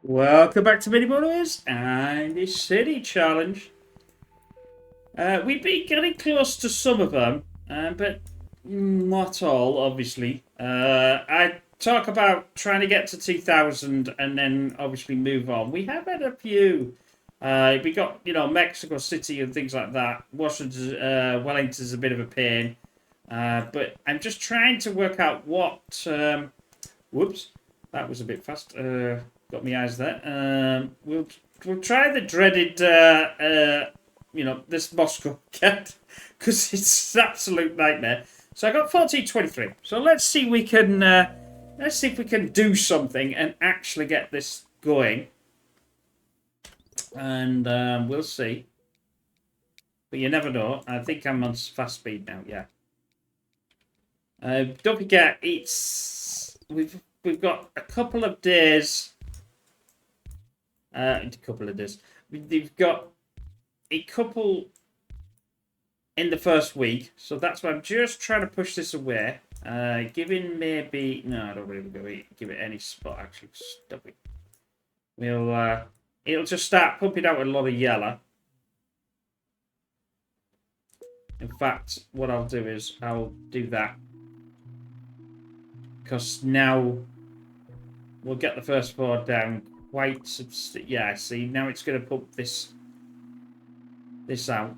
Welcome back to Mini Motorways and the City Challenge. We've been getting close to some of them, but not all, obviously. I talk about trying to get to 2000 and then obviously move on. We have had a few. We got, Mexico City and things like that. Washington, Wellington's a bit of a pain. But I'm just trying to work out what... whoops, that was a bit fast. Got my eyes there. We'll try the dreaded, this Moscow cat because it's an absolute nightmare. So I got 1423. So let's see if we can do something and actually get this going. And we'll see. But you never know. I think I'm on fast speed now. Yeah. Don't forget, we've got a couple of days. We've got a couple in the first week, so that's why I'm just trying to push this away. Giving maybe no, I don't really give it any spot. Actually, stop it. It'll just start pumping out a lot of yellow. In fact, what I'll do is I'll do that because now we'll get the first four down. Yeah, see, now it's going to pump this out.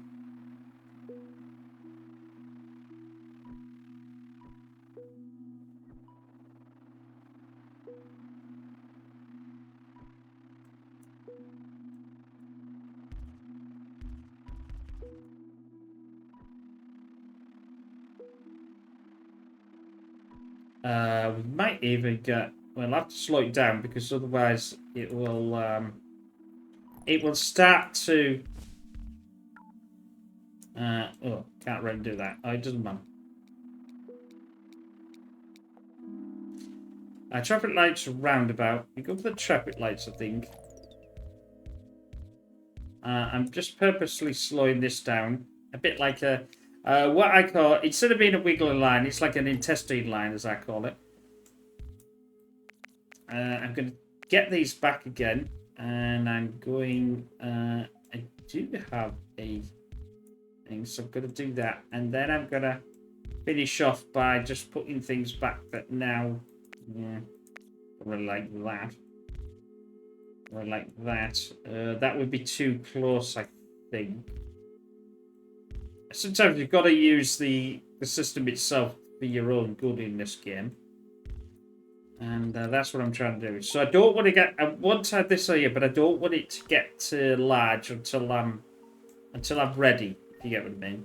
We might even get... We'll have to slow it down because otherwise it will start to... can't really do that. Oh, it doesn't matter. Traffic lights roundabout. We go for the traffic lights, I think. I'm just purposely slowing this down. A bit like a... what I call... Instead of being a wiggly line, it's like an intestine line, as I call it. I'm going to get these back again. And I'm going... I do have a thing, so I'm going to do that. And then I'm going to finish off by just putting things back that now... Yeah, probably like that. Or like that. That would be too close, I think. Sometimes you've got to use the system itself for your own good in this game. And that's what I'm trying to do. So I don't want to get... I want to have this here, but I don't want it to get too large until I'm ready, if you get what I mean.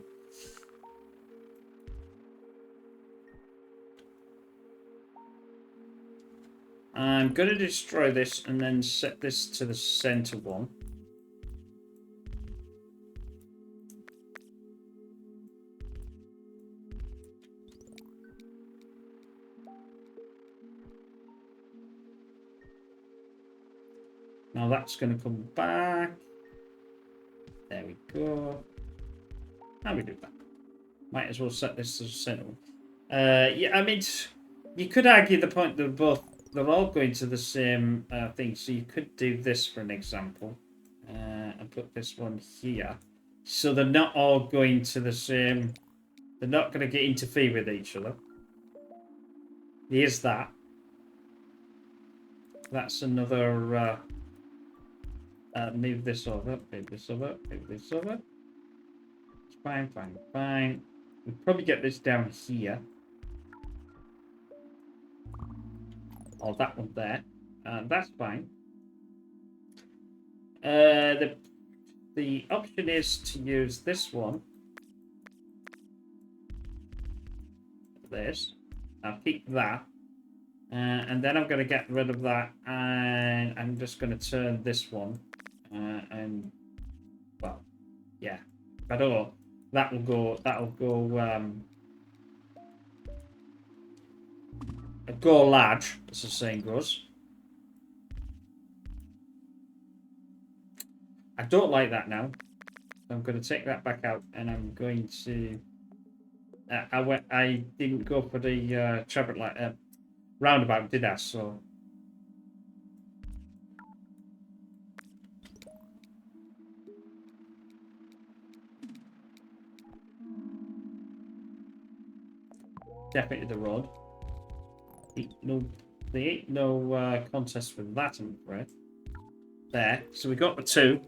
I'm going to destroy this and then set this to the center one. Now that's going to come back. There we go. How we do that? Might as well set this to the center one. Yeah, I mean, you could argue the point that they're all going to the same thing. So you could do this for an example. And put this one here. So they're not all going to the same... They're not going to interfere with each other. Here's that. That's another... move this over, move this over, move this over. It's fine, fine, fine. We'll probably get this down here. Oh, that one there. That's fine. The option is to use this one. This. I'll keep that. And then I'm going to get rid of that. And I'm just going to turn this one. And, well, yeah. But oh, that'll go, go large, as the saying goes. I don't like that now. I'm going to take that back out, and I'm going to... I didn't go for the traffic light roundabout, did I? So definitely the road. There ain't no contest with that, I'm afraid. There. So we got the 2.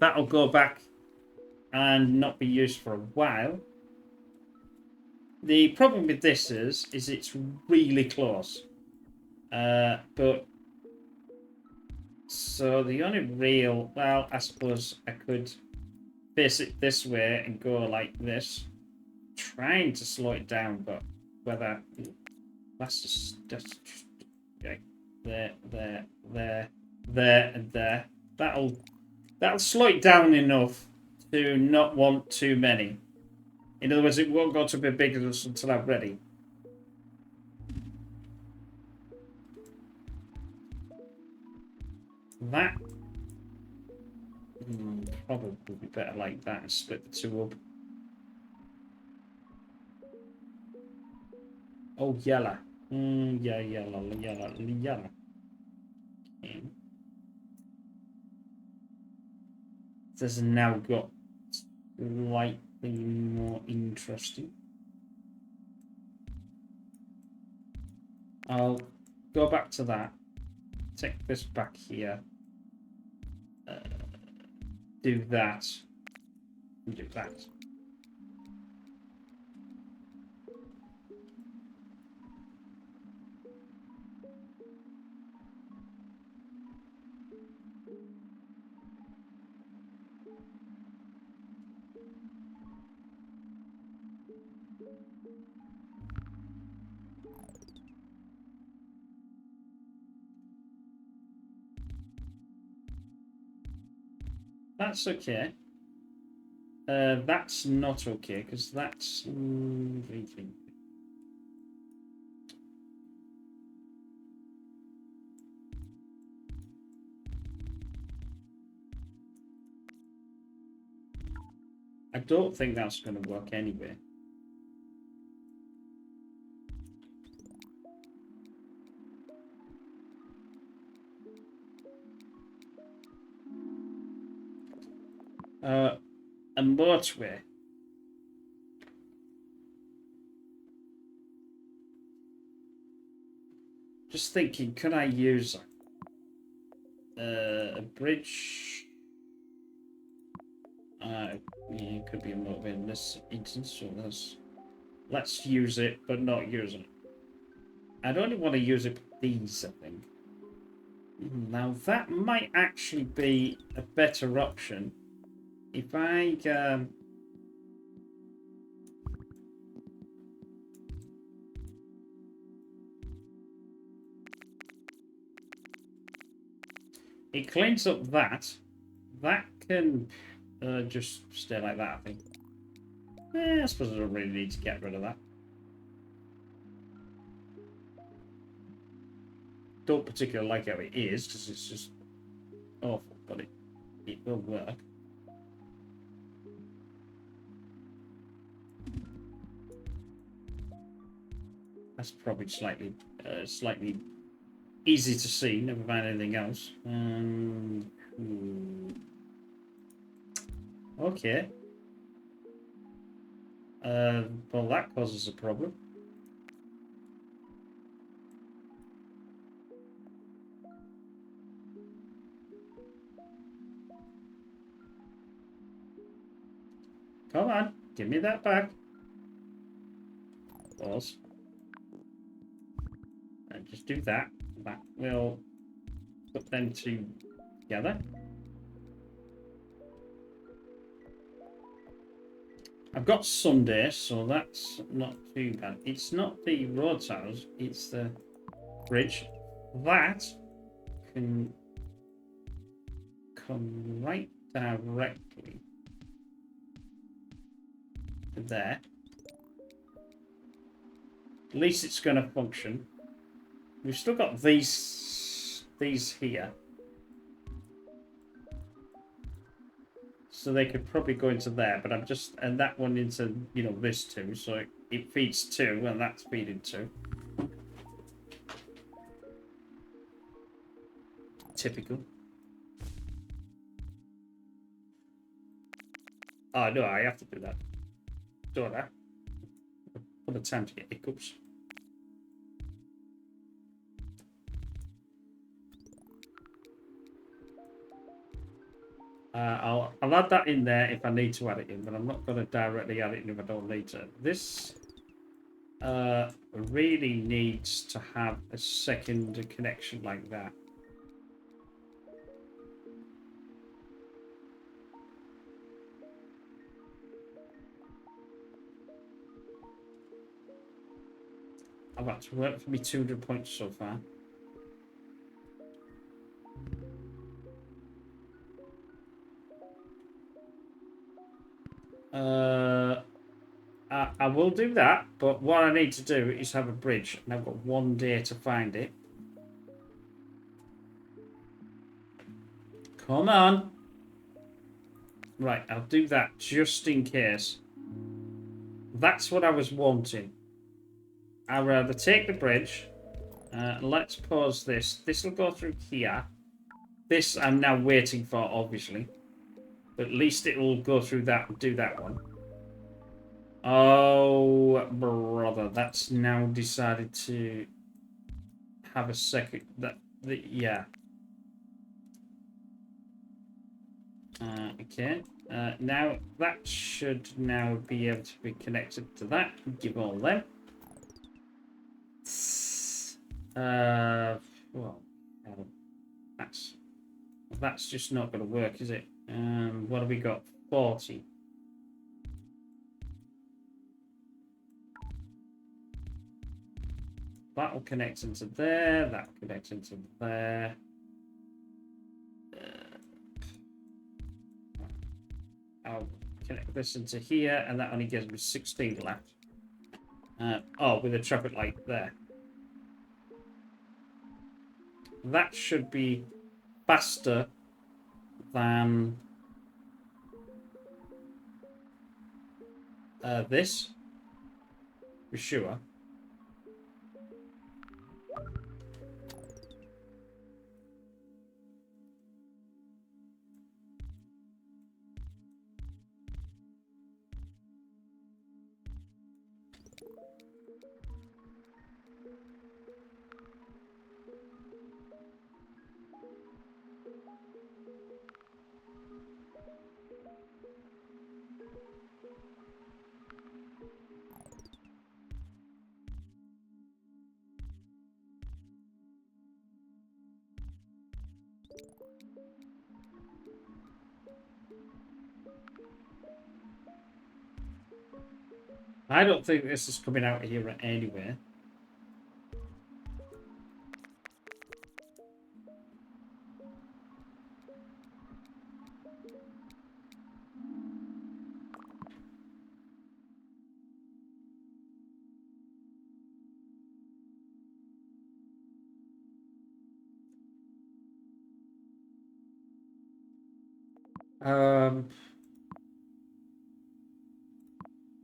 That'll go back and not be used for a while. The problem with this is it's really close. But so the only real, well, I suppose I could face it this way and go like this, trying to slow it down, but whether that's just okay. There, and there. That'll slow it down enough to not want too many. In other words, it won't go to be big until I'm ready. That probably would be better like that and split the 2 up. Oh, yellow. Yeah, yellow. Okay. This has now got slightly more interesting. I'll go back to that. Take this back here. Do that. And do that. That's okay. That's not okay because that's I don't think that's going to work anyway. A motorway. Just thinking, could I use a bridge? Yeah, it could be a motorway in this instance, so let's use it, but not use it. I'd only want to use it for these, I think. Now, that might actually be a better option. If I... it cleans up that. That can just stay like that, I think. I suppose I don't really need to get rid of that. Don't particularly like how it is, because it's just awful, but it will work. That's probably slightly easy to see, never mind anything else. Okay. Well, that causes a problem. Come on, give me that back. Pause. And just do that. That will put them together. I've got Sunday, so that's not too bad. It's not the road towers, it's the bridge. That can come right directly to there. At least it's going to function. We've still got these here. So they could probably go into there, but I'm just... And that one into, you know, this too. So it feeds 2, and that's feeding 2. Typical. Oh, no, I have to do that. Do that. For the time to get hiccups. I'll add that in there if I need to add it in, but I'm not going to directly add it in if I don't need to. This really needs to have a second connection like that. I've got to work for me 200 points so far. I will do that, but what I need to do is have a bridge, and I've got 1 day to find it. Come on. Right, I'll do that just in case. That's what I was wanting. I'd rather take the bridge. Let's pause this. This will go through here. This I'm now waiting for, obviously. But at least it will go through that and do that one. Oh, brother. That's now decided to have a second. Yeah. Okay. Now, that should now be able to be connected to that. Give all them. Well, that's just not going to work, is it? What have we got? 40. That will connect into there. That will connect into there. I'll connect this into here, and that only gives me 16 left. Oh, with a traffic light there. That should be faster than this, for sure. I don't think this is coming out here anywhere.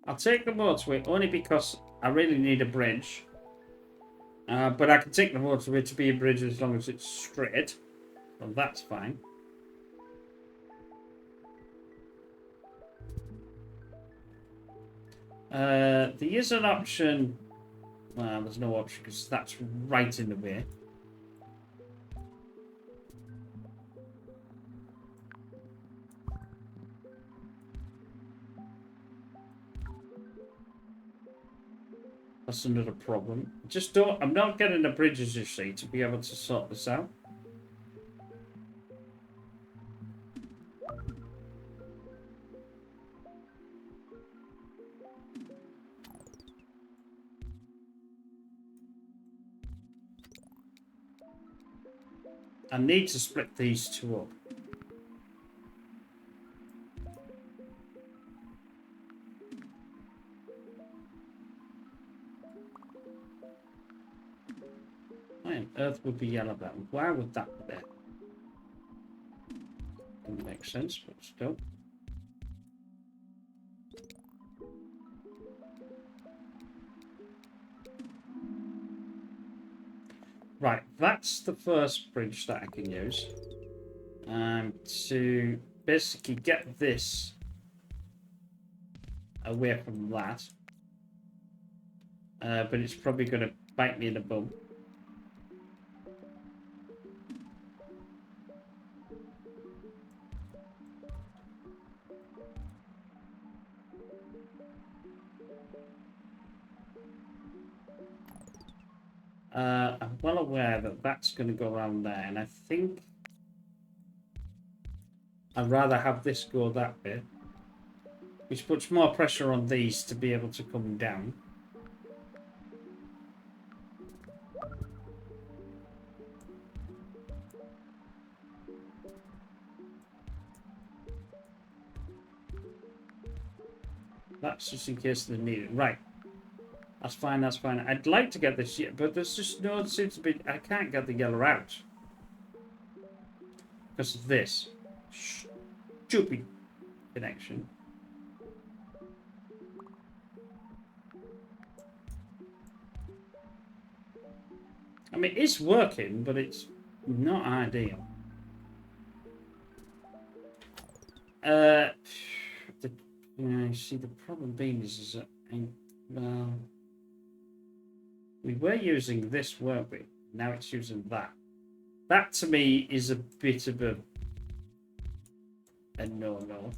I'll take the motorway only because I really need a bridge. But I can take the motorway to be a bridge as long as it's straight. Well, that's fine. There is an option. Well, there's no option because that's right in the way. That's another problem. Just don't. I'm not getting the bridges, you see, to be able to sort this out. I need to split these two up. Why on earth would be yellow button? Why would that be there? Doesn't make sense, but still. Right, that's the first bridge that I can use. To basically get this away from that. But it's probably going to bite me in the bum. I'm well aware that that's going to go around there, and I think I'd rather have this go that way, which puts more pressure on these to be able to come down. That's just in case they need it. Right. That's fine, that's fine. I'd like to get this, but there's just no seems to be... I can't get the yellow out. Because of this. Stupid connection. I mean, it's working, but it's not ideal. See, the problem being is that... Well... We were using this, weren't we? Now it's using that. That, to me, is a bit of a no-no.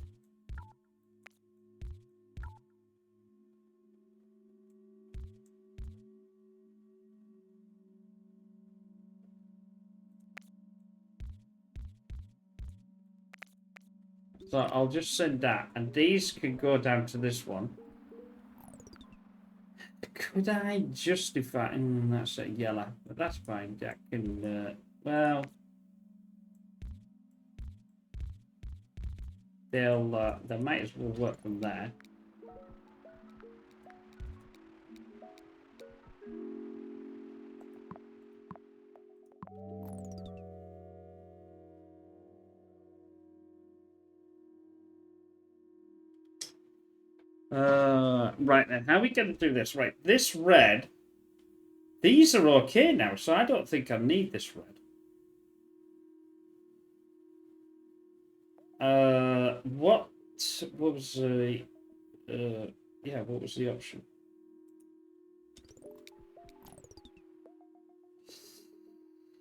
So I'll just send that, and these can go down to this one. Could I justify... that's a yellow, but that's fine. That can... well... They might as well work from there. Right then, how are we going to do this? Right, this red... These are okay now, so I don't think I need this red. What was the... yeah, what was the option?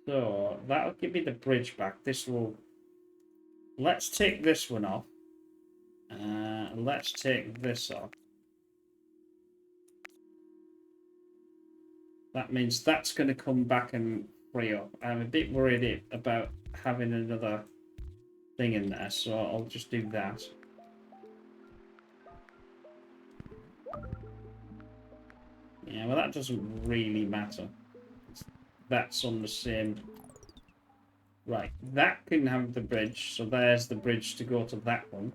So, that'll give me the bridge back. This will... Let's take this one off. Let's take this off. That means that's going to come back and free up. I'm a bit worried about having another thing in there, so I'll just do that. Yeah, well, that doesn't really matter. That's on the same... Right, that can have the bridge, so there's the bridge to go to that one.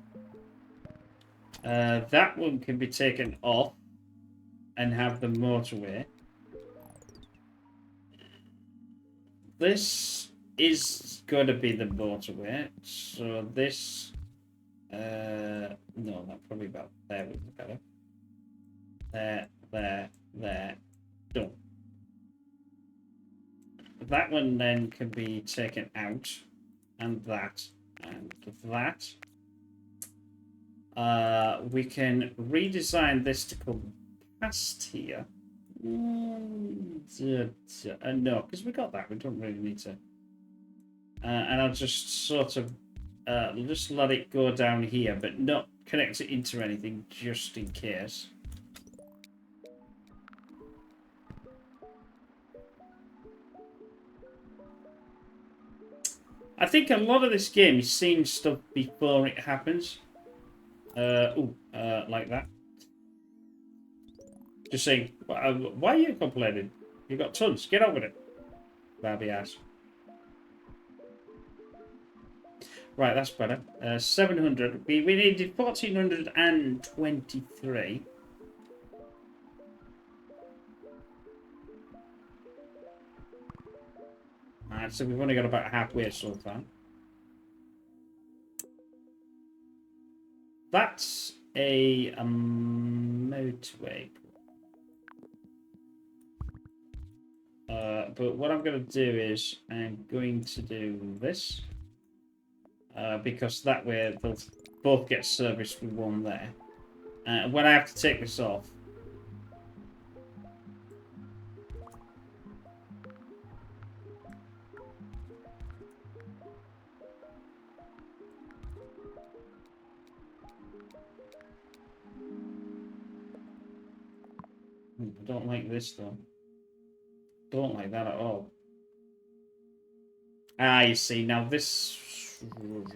That one can be taken off and have the motorway. This is going to be the motorway, so this... no, that probably about there would be better. There. Done. That one then can be taken out, and that, and that. We can redesign this to come past here. No, because we got that. We don't really need to. And I'll just sort of just let it go down here, but not connect it into anything, just in case. I think a lot of this game is seeing stuff before it happens. Like that. Just saying, why are you complaining? You've got tons. Get on with it. Babby ass. Right, that's better. 700. We needed 1,423. Alright, so we've only got about halfway so far. That's a motorway. But what I'm going to do is I'm going to do this. Because that way they'll both get serviced with one there. When I have to take this off, I don't like this though. Don't like that at all. Ah, you see, now this bridge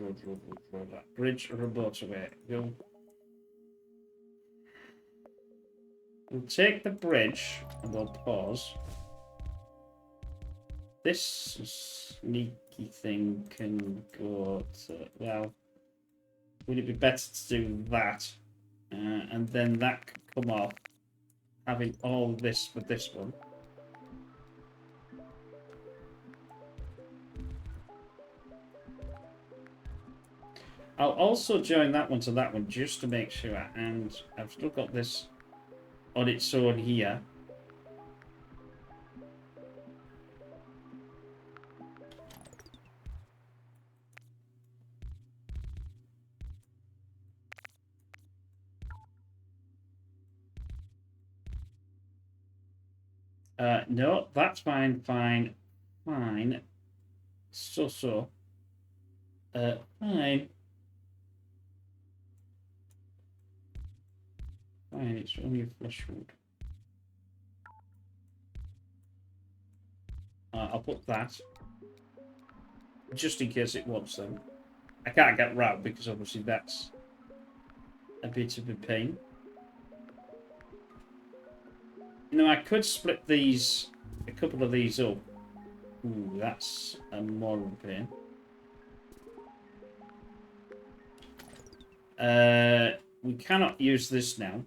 or a motorway. We'll take the bridge and we'll pause. This sneaky thing can go to, well, would it be better to do that? And then that could come off, having all this for this one. I'll also join that one to that one just to make sure, and I've still got this on its own here. No, that's fine, fine, fine. So. Fine. Fine, it's only a flesh wound. I'll put that. Just in case it wants them. I can't get round because obviously that's a bit of a pain. You know, I could split these, a couple of these up. Ooh, that's a more of a pain. We cannot use this now.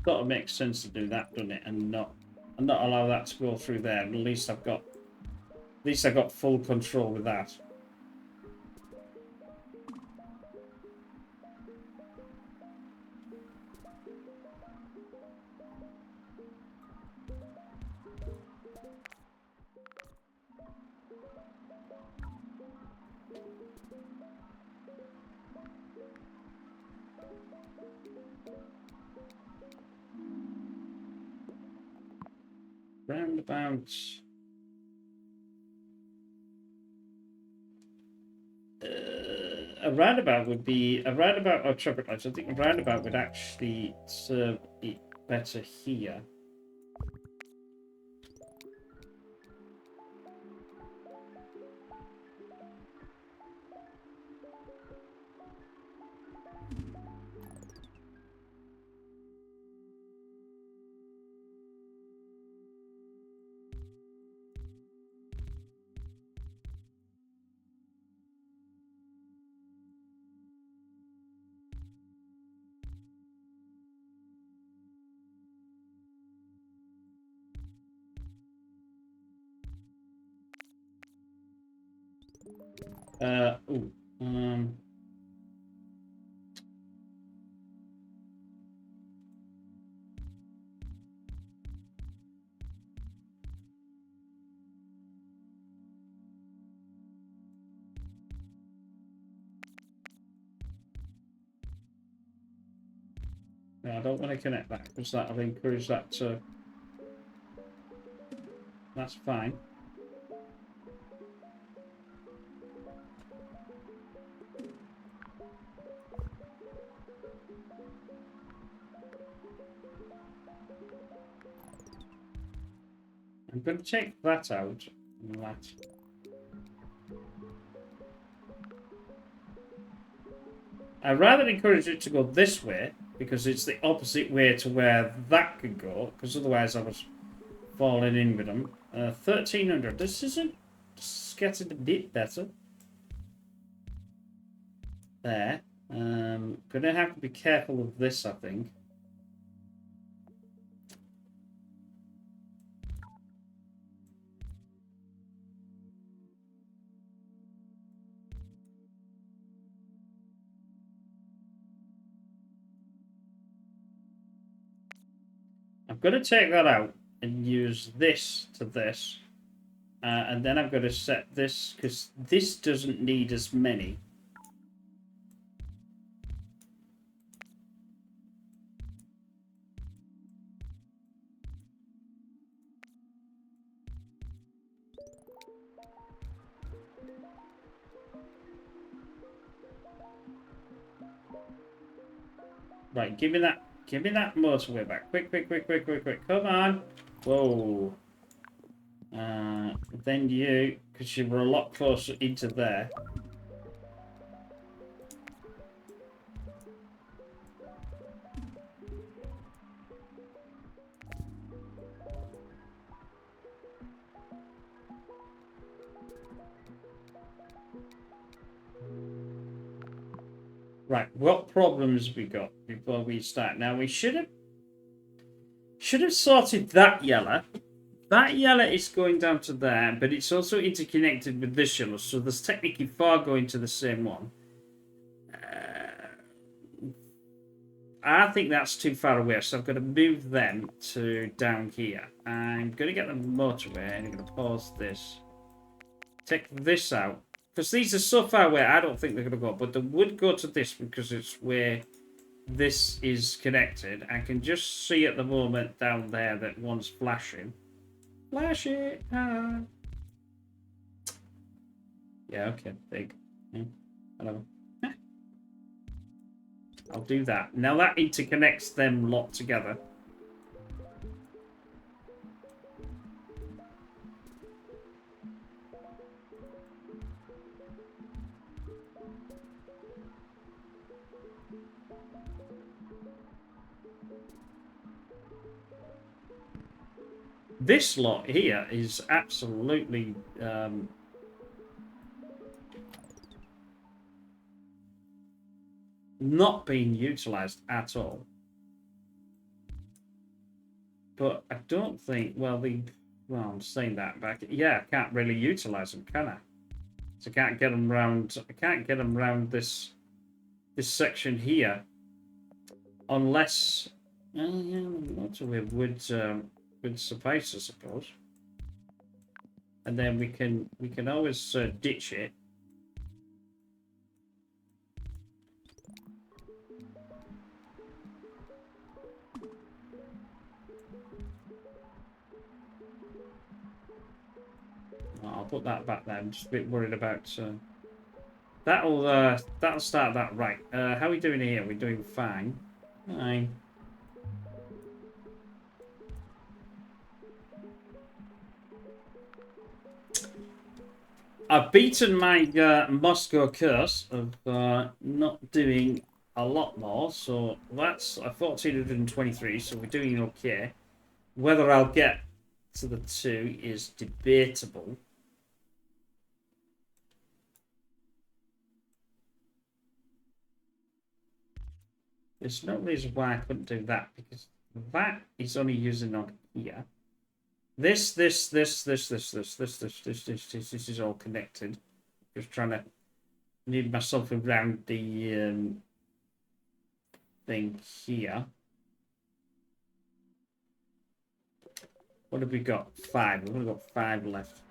Got to make sense to do that, doesn't it? And not allow that to go through there. At least I've got full control with that. Roundabouts. A roundabout would be a roundabout or traffic lights. I think a roundabout would actually serve it better here. Ooh, no, I don't want to connect that because that'll encourage that to. That's fine. I'm going to take that out and that. I'd rather encourage it to go this way because it's the opposite way to where that could go, because otherwise I was falling in with them. 1300. This isn't just getting a bit better. There. Gonna have to be careful of this, I think. I'm going to take that out and use this to this. and then I've got to set this, because this doesn't need as many. Right, give me that motorway back. Quick, quick, quick, quick, quick, quick. Come on. Whoa. Then you, because you were a lot closer into there. Right, what problems we got before we start? Now we should have sorted that yellow. That yellow is going down to there, but it's also interconnected with this yellow, so there's technically 4 going to the same one. I think that's too far away, so I've got to move them to down here. I'm going to get the motorway, and I'm going to pause this. Take this out. Because these are so far away, I don't think they're going to go. But they would go to this because it's where this is connected. I can just see at the moment down there that one's flashing. Flash it! Ah. Yeah, okay. Big. Yeah. Hello. I'll do that. Now that interconnects them lot together. This lot here is absolutely not being utilised at all. But I don't think, well, I'm saying that back. Yeah, I can't really utilise them, can I? So I can't get them round. I can't get them round this section here, unless motorway would suffice, I suppose. And then we can always ditch it. I'll put that back there. I'm just a bit worried about that'll start that right. How are we doing here? We're doing fine. Fine. I've beaten my Moscow curse of not doing a lot more, so that's a 1423. So we're doing okay. Whether I'll get to the 2 is debatable. There's no reason why I couldn't do that, because that is only using on here. This is all connected. Just trying to move myself around the thing here. What have we got? 5. We've only got 5 left.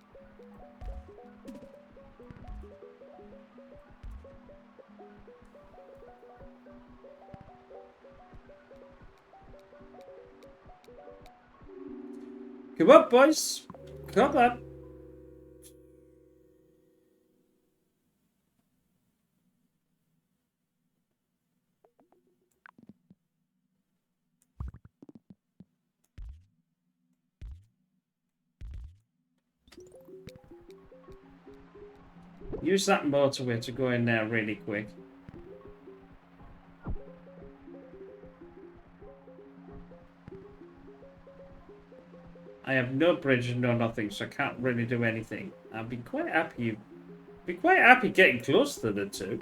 Come on, boys. Come on. Use that motorway to go in there really quick. I have no bridge and no nothing, so I can't really do anything. I'd be quite happy. Getting close to the 2,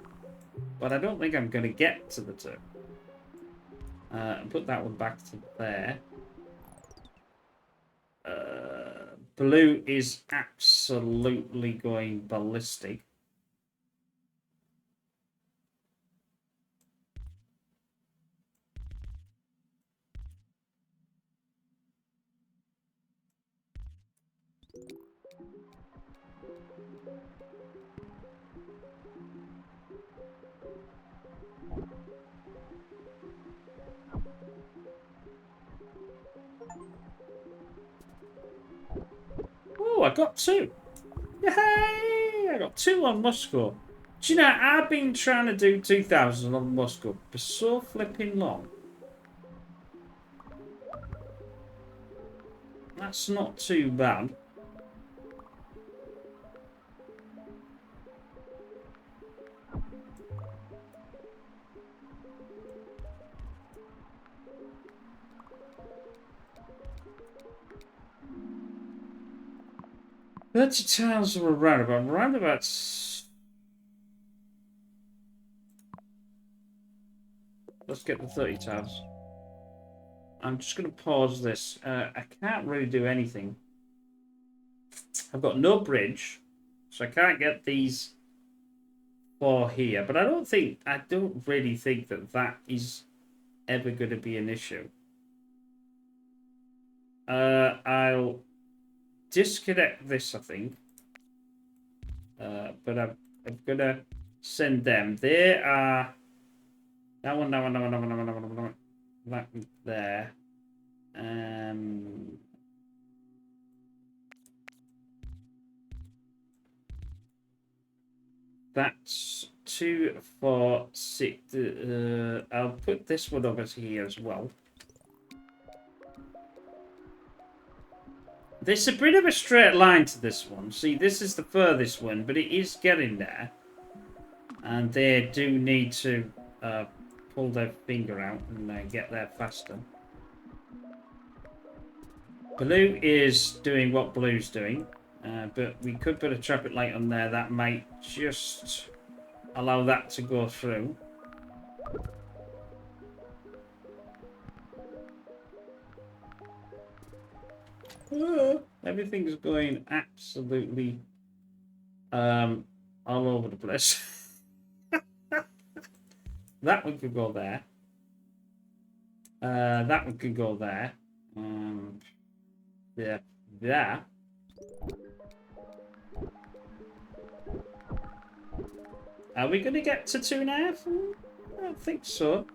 but I don't think I'm going to get to the 2. Put that one back to there. Blue is absolutely going ballistic. I got 2. Yay! I got 2 on Moscow. Do you know, I've been trying to do 2,000 on Moscow for so flipping long. That's not too bad. Thirty tiles of a roundabout. Roundabouts. Let's get the 30 tiles. I'm just going to pause this. I can't really do anything. I've got no bridge, so I can't get these 4 here. But I don't really think that is ever going to be an issue. I'll disconnect this, I think. But I'm going to send them. They are... That one. That one there. That's 2, 4, 6. I'll put this one over here as well. There's a bit of a straight line to this one. See, this is the furthest one, but it is getting there. And they do need to pull their finger out and get there faster. Blue is doing what Blue's doing. But we could put a traffic light on there. That might just allow that to go through. Everything's going absolutely all over the place. That one could go there. That one could go there. Yeah, yeah. Are we going to get to 2.5? I don't think so.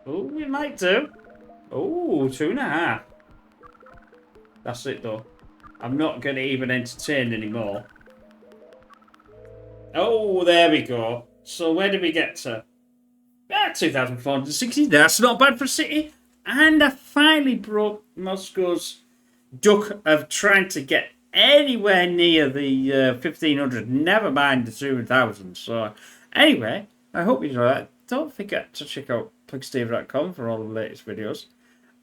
Oh, we might do. Oh, 2.5. That's it, though. I'm not going to even entertain anymore. Oh, there we go. So where did we get to? 2,460. That's not bad for a city. And I finally broke Moscow's duck of trying to get anywhere near the 1,500. Never mind the 2,000. So anyway, I hope you enjoyed that. Don't forget to check out pugsteve.com for all the latest videos.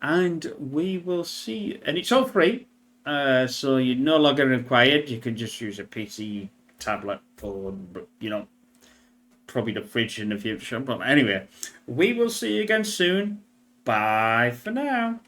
And we will see you. And it's all free. So you're no longer required. You can just use a PC, tablet, or, you know, probably the fridge in the future. But anyway, we will see you again soon. Bye for now.